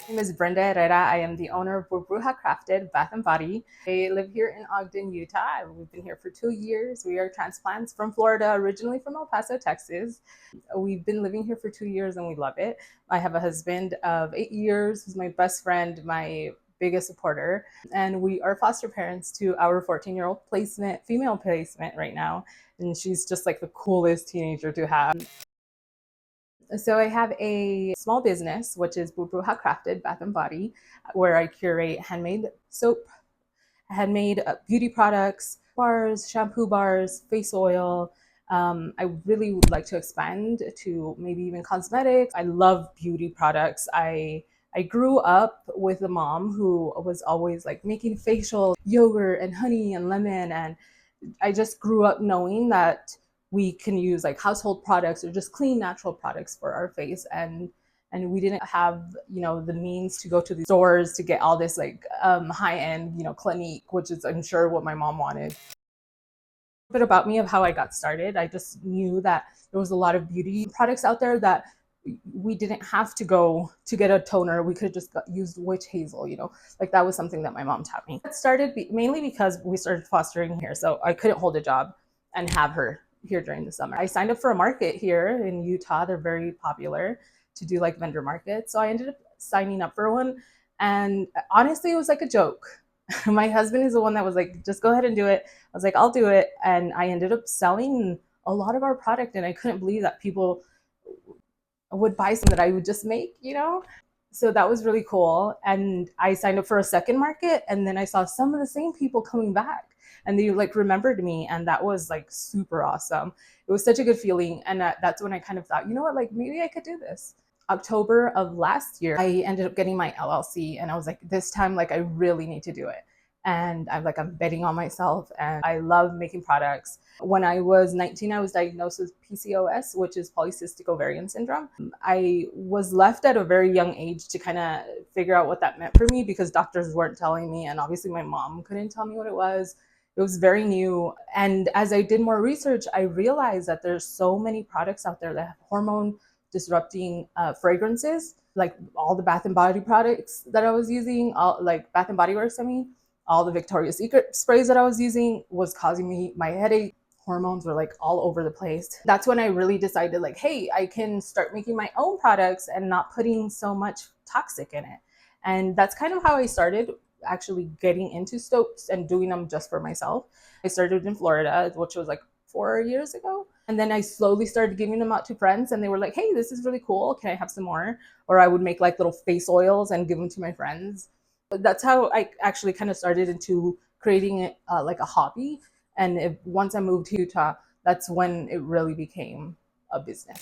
My name is Brenda Herrera. I am the owner of Burbruja Crafted Bath and Body. I live here in Ogden, Utah. We've been here for 2 years. We are transplants from Florida, originally from El Paso, Texas. We've been living here for 2 years and we love it. I have a husband of 8 years who's my best friend, my biggest supporter, and we are foster parents to our 14-year-old placement, female placement right now. And she's just like the coolest teenager to have. So I have a small business, which is Burbruja Crafted Bath and Body, where I curate handmade soap, handmade beauty products, bars, shampoo bars, face oil. I really would like to expand to maybe even cosmetics. I love beauty products. I grew up with a mom who was always like making facial yogurt and honey and lemon, and I just grew up knowing that we can use like household products or just clean natural products for our face, and we didn't have the means to go to the stores to get all this like high end Clinique, which is I'm sure what my mom wanted. A bit about me of how I got started. I just knew that there was a lot of beauty products out there that we didn't have to go to get a toner. We could just use witch hazel, like that was something that my mom taught me. It started mainly because we started fostering here. So I couldn't hold a job and have her here during the summer. I signed up for a market here in Utah. They're very popular to do like vendor markets. So I ended up signing up for one. And honestly, it was like a joke. My husband is the one that was like, just go ahead and do it. I was like, I'll do it. And I ended up selling a lot of our product. And I couldn't believe that people would buy some that I would just make. So that was really cool. And I signed up for a second market, and then I saw some of the same people coming back and they like remembered me. And that was like super awesome. It was such a good feeling. And that's when I kind of thought, you know what, like maybe I could do this. October of last year, I ended up getting my LLC, and I was like, this time, like, I really need to do it. And I'm betting on myself, and I love making products. When I was 19, I was diagnosed with PCOS, which is polycystic ovarian syndrome. I was left at a very young age to kind of figure out what that meant for me because doctors weren't telling me, and obviously my mom couldn't tell me what it was. It was very new. And as I did more research, I realized that there's so many products out there that have hormone disrupting fragrances, like all the Bath and Body products that I was using, all like Bath and Body Works, I mean, all the Victoria's Secret sprays that I was using was causing me my headache. Hormones were like all over the place. That's when I really decided like, hey, I can start making my own products and not putting so much toxic in it. And that's kind of how I started actually getting into soaps and doing them just for myself. I started in Florida, which was like 4 years ago. And then I slowly started giving them out to friends, and they were like, hey, this is really cool. Can I have some more? Or I would make like little face oils and give them to my friends. But that's how I actually kind of started into creating it like a hobby. And once I moved to Utah, that's when it really became a business.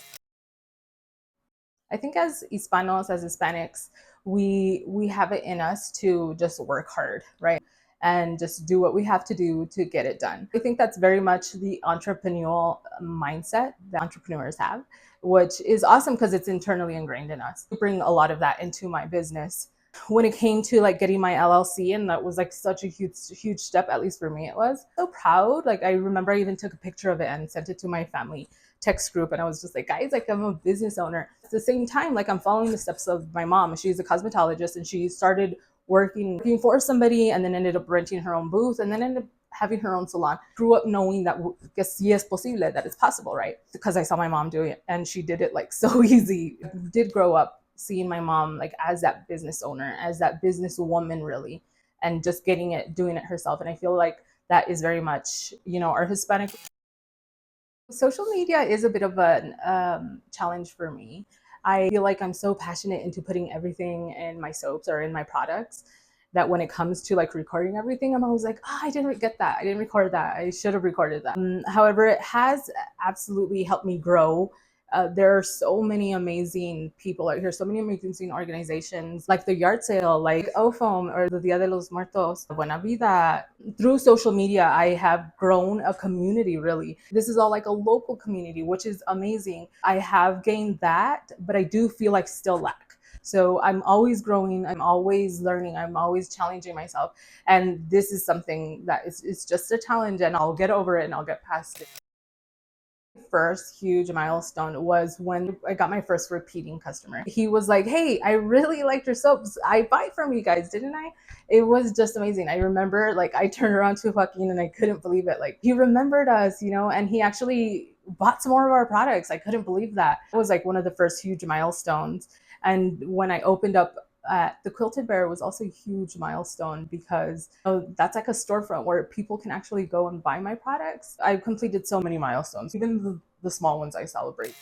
I think as Hispanos, as Hispanics, we have it in us to just work hard, right? And just do what we have to do to get it done. I think that's very much the entrepreneurial mindset that entrepreneurs have, which is awesome because it's internally ingrained in us. I bring a lot of that into my business. When it came to like getting my LLC, and that was like such a huge step, at least for me it was. So proud. Like I remember I even took a picture of it and sent it to my family text group, and I was just like, guys, like I'm a business owner. At the same time, like I'm following the steps of my mom. She's a cosmetologist, and she started working for somebody, and then ended up renting her own booth, and then ended up having her own salon. Grew up knowing that que sí es posible, that it's possible, right? Because I saw my mom doing it, and she did it like so easy. I did grow up seeing my mom like as that business owner, as that business woman, really, and just doing it herself. And I feel like that is very much, our Hispanic. Social media is a bit of a challenge for me. I feel like I'm so passionate into putting everything in my soaps or in my products that when it comes to like recording everything, I'm always like, oh, I didn't get that. I didn't record that. I should have recorded that. However, it has absolutely helped me grow. There are so many amazing people out here, so many amazing organizations like the yard sale, like OFOM or the Dia de los Muertos, Buena Vida. Through social media, I have grown a community, really. This is all like a local community, which is amazing. I have gained that, but I do feel like still lack. So I'm always growing, I'm always learning, I'm always challenging myself. And this is something that it's just a challenge, and I'll get over it and I'll get past it. First huge milestone was when I got my first repeating customer. He was like, "Hey, I really liked your soaps. I buy from you guys, didn't I?" It was just amazing. I remember, like, I turned around to Joaquin and I couldn't believe it. Like, he remembered us, and he actually bought some more of our products. I couldn't believe that. It was like one of the first huge milestones. And when I opened up at the Quilted Bear, was also a huge milestone because that's like a storefront where people can actually go and buy my products. I've completed so many milestones, even the small ones I celebrate.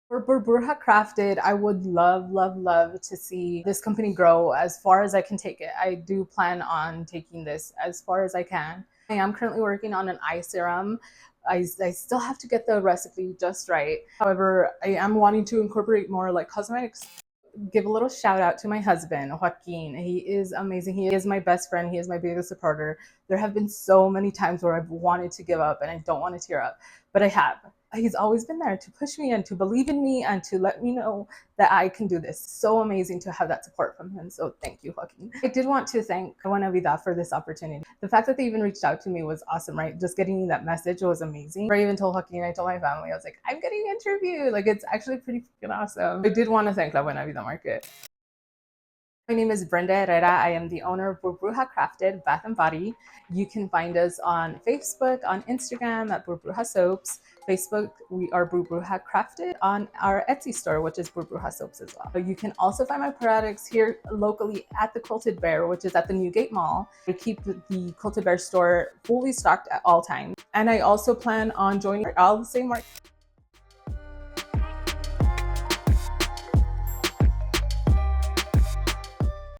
For Burbruja Crafted, I would love, love, love to see this company grow as far as I can take it. I do plan on taking this as far as I can. I am currently working on an eye serum. I still have to get the recipe just right. However, I am wanting to incorporate more like cosmetics. Give a little shout out to my husband, Joaquin. He is amazing. He is my best friend. He is my biggest supporter. There have been so many times where I've wanted to give up and I don't want to tear up, but I have. He's always been there to push me and to believe in me and to let me know that I can do this. So amazing to have that support from him. So thank you, Joaquin. I did want to thank Buena Vida for this opportunity. The fact that they even reached out to me was awesome, right? Just getting that message was amazing. I even told Joaquin, I told my family, I was like, I'm getting interviewed. Like, it's actually pretty freaking awesome. I did want to thank La Buena Vida Market. My name is Brenda Herrera. I am the owner of Burbruja Crafted Bath and Body. You can find us on Facebook, on Instagram at Burbruja Soaps. Facebook, we are Burbruja Crafted. On our Etsy store, which is Burbruja Soaps as well. You can also find my products here locally at the Quilted Bear, which is at the Newgate Mall. I keep the Quilted Bear store fully stocked at all times. And I also plan on joining all the same market.